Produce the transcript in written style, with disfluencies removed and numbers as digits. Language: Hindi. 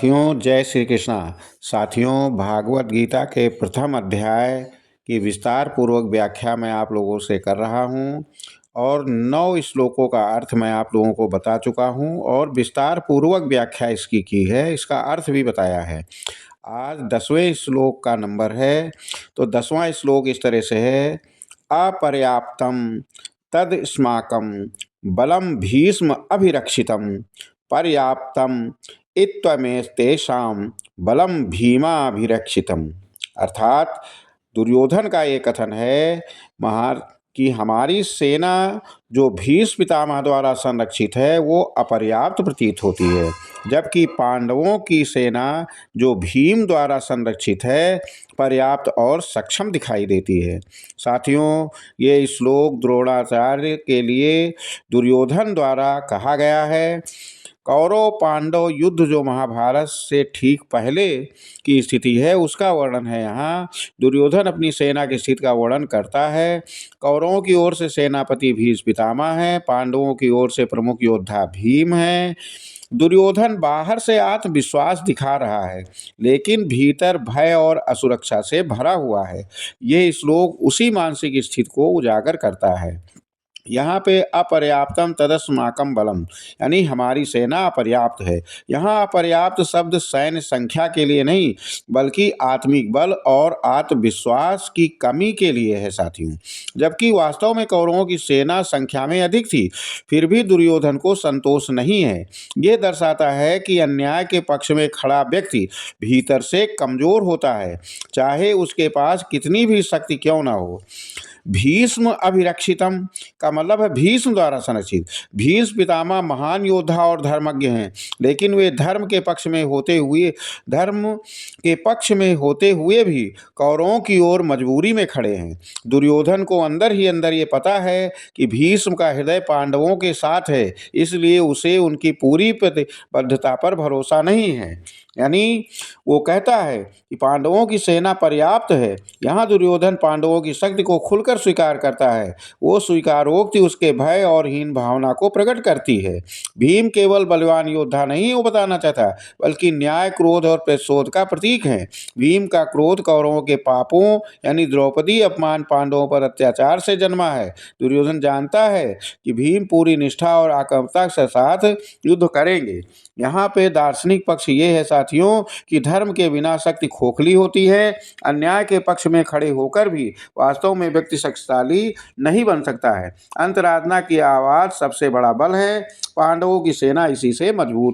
साथियों, जय श्री कृष्णा। साथियों, भागवत गीता के प्रथम अध्याय की विस्तार पूर्वक व्याख्या मैं आप लोगों से कर रहा हूँ और 9 श्लोकों का अर्थ मैं आप लोगों को बता चुका हूँ और विस्तार पूर्वक व्याख्या इसकी की है, इसका अर्थ भी बताया है। आज 10वें श्लोक का नंबर है, तो 10वां श्लोक इस तरह से है। अपर्याप्तम तदस्माकं बलम भीष्म अभिरक्षितम पर्याप्तम इत्त्वमेतेषां बलम भीमाभिरक्षितम। अर्थात दुर्योधन का ये कथन है कि हमारी सेना जो भीष्म पितामह द्वारा संरक्षित है वो अपर्याप्त प्रतीत होती है, जबकि पांडवों की सेना जो भीम द्वारा संरक्षित है पर्याप्त और सक्षम दिखाई देती है। साथियों, ये श्लोक द्रोणाचार्य के लिए दुर्योधन द्वारा कहा गया है। कौरव पांडव युद्ध जो महाभारत से ठीक पहले की स्थिति है उसका वर्णन है। यहाँ दुर्योधन अपनी सेना की स्थिति का वर्णन करता है। कौरवों की ओर से सेनापति भीष्म पितामह है, पांडवों की ओर से प्रमुख योद्धा भीम है। दुर्योधन बाहर से आत्मविश्वास दिखा रहा है, लेकिन भीतर भय और असुरक्षा से भरा हुआ है। ये श्लोक उसी मानसिक स्थिति को उजागर करता है। यहाँ पे अपर्याप्तम तदस्माकं बलम यानी हमारी सेना अपर्याप्त है। यहाँ अपर्याप्त शब्द सैन्य संख्या के लिए नहीं, बल्कि आत्मिक बल और आत्मविश्वास की कमी के लिए है साथियों। जबकि वास्तव में कौरवों की सेना संख्या में अधिक थी, फिर भी दुर्योधन को संतोष नहीं है। ये दर्शाता है कि अन्याय के पक्ष में खड़ा व्यक्ति भीतर से कमजोर होता है, चाहे उसके पास कितनी भी शक्ति क्यों न हो। भीष्म अभिरक्षितम का मतलब है भीष्म द्वारा संरक्षित। भीष्म पितामह महान योद्धा और धर्मज्ञ हैं, लेकिन वे धर्म के पक्ष में होते हुए भी कौरवों की ओर मजबूरी में खड़े हैं। दुर्योधन को अंदर ही अंदर ये पता है कि भीष्म का हृदय पांडवों के साथ है, इसलिए उसे उनकी पूरी प्रतिबद्धता पर भरोसा नहीं है। यानी वो कहता है कि पांडवों की सेना पर्याप्त है। यहाँ दुर्योधन पांडवों की शक्ति को खुलकर स्वीकार करता है। वो स्वीकारोक्ति उसके भय और हीन भावना को प्रकट करती है। भीम केवल बलवान योद्धा नहीं वो बताना चाहता, बल्कि न्याय, क्रोध और प्रतिशोध का प्रतीक है। भीम का क्रोध कौरवों के पापों यानी द्रौपदी अपमान, पांडवों पर अत्याचार से जन्मा है। दुर्योधन जानता है कि भीम पूरी निष्ठा और आक्रामकता के साथ युद्ध करेंगे। यहाँ पे दार्शनिक पक्ष ये है साथियों कि धर्म के बिना शक्ति खोखली होती है। अन्याय के पक्ष में खड़े होकर भी वास्तव में व्यक्ति शक्तिशाली नहीं बन सकता है। अंतरात्मा की आवाज़ सबसे बड़ा बल है। पांडवों की सेना इसी से मजबूत